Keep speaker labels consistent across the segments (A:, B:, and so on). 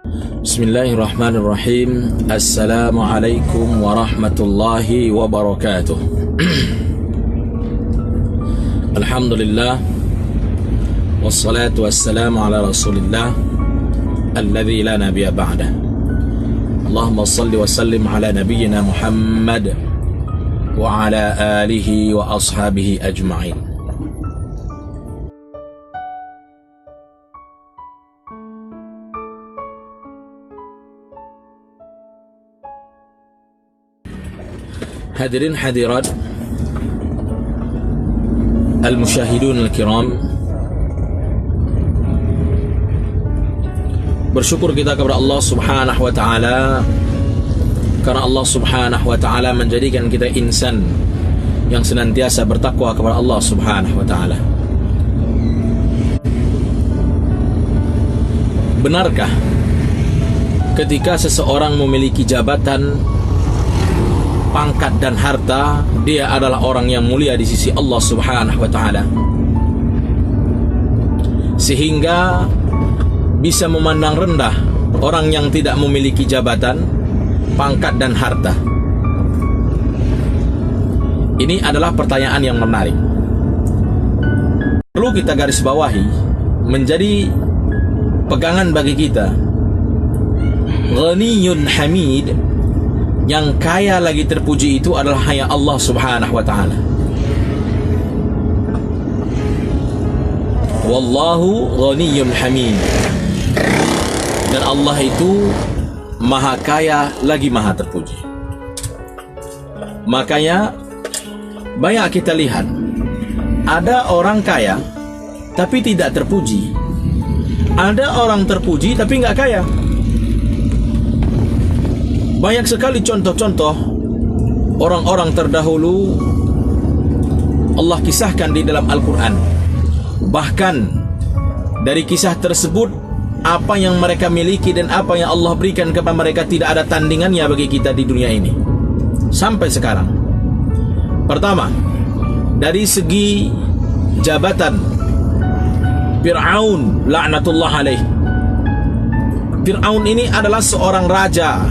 A: Bismillahirrahmanirrahim. Assalamualaikum warahmatullahi wabarakatuh. Alhamdulillah, wassalatu wassalamu ala rasulillah alladhi la nabiyya ba'dah. Allahumma salli wa sallim ala nabiyyina Muhammad wa ala alihi wa ashabihi ajma'in. Hadirin hadirat al-musyahidun al-kiram, bersyukur kita kepada Allah subhanahu wa ta'ala karena Allah subhanahu wa ta'ala menjadikan kita insan yang senantiasa bertakwa kepada Allah subhanahu wa ta'ala. Benarkah ketika seseorang memiliki jabatan, pangkat dan harta, dia adalah orang yang mulia di sisi Allah subhanahu wa ta'ala, sehingga bisa memandang rendah orang yang tidak memiliki jabatan, pangkat dan harta? Ini adalah pertanyaan yang menarik, perlu kita garis bawahi, menjadi pegangan bagi kita. Ghaniyun hamid, yang kaya lagi terpuji itu adalah hanya Allah subhanahu wa ta'ala. Wallahu ghaniyun hamid, dan Allah itu maha kaya lagi maha terpuji. Makanya banyak kita lihat ada orang kaya tapi tidak terpuji, ada orang terpuji tapi nggak kaya. Banyak sekali contoh-contoh orang-orang terdahulu Allah kisahkan di dalam Al-Quran. Bahkan dari kisah tersebut, apa yang mereka miliki dan apa yang Allah berikan kepada mereka tidak ada tandingannya bagi kita di dunia ini sampai sekarang. Pertama, dari segi jabatan, Fir'aun laknatullah alaih. Fir'aun ini adalah seorang raja.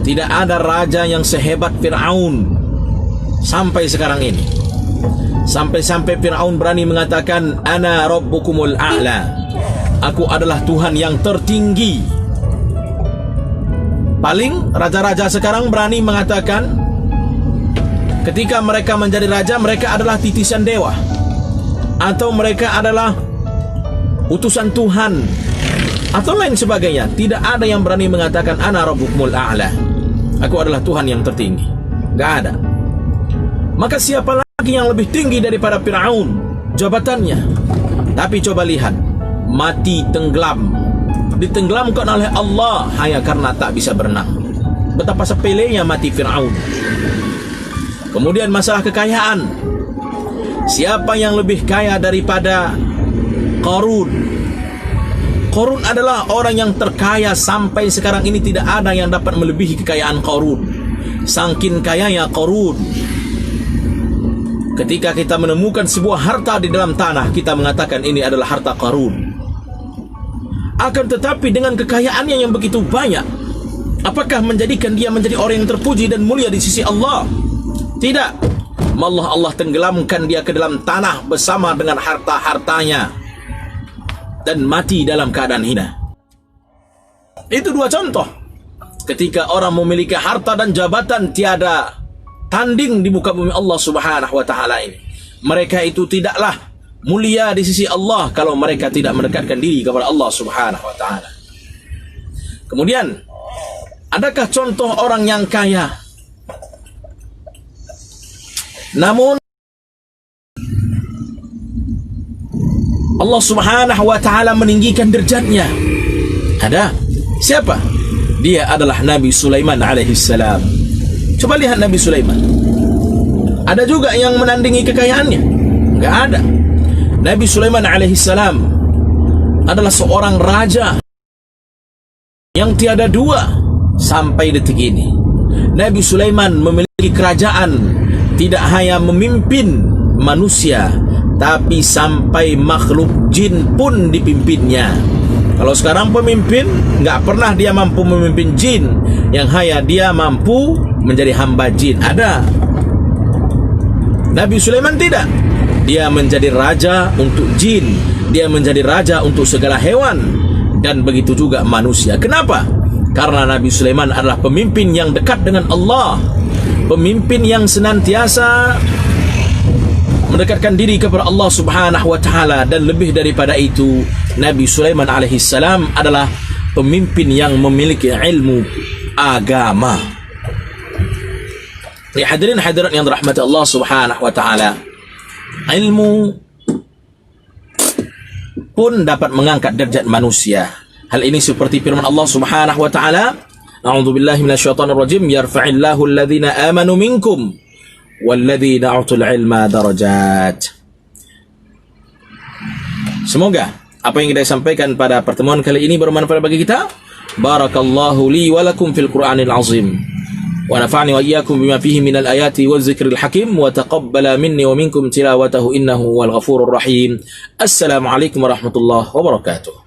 A: Tidak ada raja yang sehebat Fir'aun sampai sekarang ini. Sampai-sampai Fir'aun berani mengatakan, Ana rabbukumul a'la, aku adalah Tuhan yang tertinggi. Paling raja-raja sekarang berani mengatakan, ketika mereka menjadi raja, mereka adalah titisan dewa, atau mereka adalah utusan Tuhan, atau lain sebagainya. Tidak ada yang berani mengatakan Ana rabbukumul a'la, aku adalah Tuhan yang tertinggi. Gak ada. Maka siapa lagi yang lebih tinggi daripada Fir'aun jabatannya? Tapi coba lihat, mati tenggelam, ditenggelamkan oleh Allah hanya karena tak bisa berenang. Betapa sepelenya mati Fir'aun. Kemudian masalah kekayaan, siapa yang lebih kaya daripada Qarun? Qarun adalah orang yang terkaya sampai sekarang ini, tidak ada yang dapat melebihi kekayaan Qarun. Saking kayanya Qarun, ketika kita menemukan sebuah harta di dalam tanah, kita mengatakan ini adalah harta Qarun. Akan tetapi dengan kekayaannya yang begitu banyak, apakah menjadikan dia menjadi orang yang terpuji dan mulia di sisi Allah? Tidak. Allah tenggelamkan dia ke dalam tanah bersama dengan harta-hartanya dan mati dalam keadaan hina. Itu dua contoh. Ketika orang memiliki harta dan jabatan, tiada tanding di muka bumi Allah subhanahu wa ta'ala ini. Mereka itu tidaklah mulia di sisi Allah kalau mereka tidak mendekatkan diri kepada Allah subhanahu wa ta'ala. Kemudian, adakah contoh orang yang kaya namun Allah subhanahu wa ta'ala meninggikan derajatnya? Ada. Siapa? Dia adalah Nabi Sulaiman alaihissalam. Coba lihat Nabi Sulaiman. Ada juga yang menandingi kekayaannya? Enggak ada. Nabi Sulaiman alaihissalam adalah seorang raja yang tiada dua sampai detik ini. Nabi Sulaiman memiliki kerajaan, tidak hanya memimpin manusia, tapi sampai makhluk jin pun dipimpinnya. Kalau sekarang pemimpin nggak pernah dia mampu memimpin jin, yang hanya dia mampu menjadi hamba jin. Ada. Nabi Sulaiman tidak. Dia menjadi raja untuk jin, dia menjadi raja untuk segala hewan, dan begitu juga manusia. Kenapa? Karena Nabi Sulaiman adalah pemimpin yang dekat dengan Allah, pemimpin yang senantiasa mendekatkan diri kepada Allah Subhanahu wa taala, dan lebih daripada itu, Nabi Sulaiman alaihissalam adalah pemimpin yang memiliki ilmu agama. Ya hadirin hadirat yang dirahmati Allah Subhanahu wa taala, ilmu pun dapat mengangkat derajat manusia. Hal ini seperti firman Allah Subhanahu wa taala, A'udzubillahi minasyaitonir rajim, yarfa'illahu alladhina amanu minkum walladzina utul ilma darajat. Semoga apa yang kita sampaikan pada pertemuan kali ini bermanfaat bagi kita. Barakallahu li wa lakum fil Qur'anil azim. Wa nafa'ni wa iyyakum bima fihi minal ayati waz zikril hakim, wa taqabbala minni wa minkum tilawatahu innahu wal ghafurur rahim. Assalamu alaikum warahmatullahi wabarakatuh.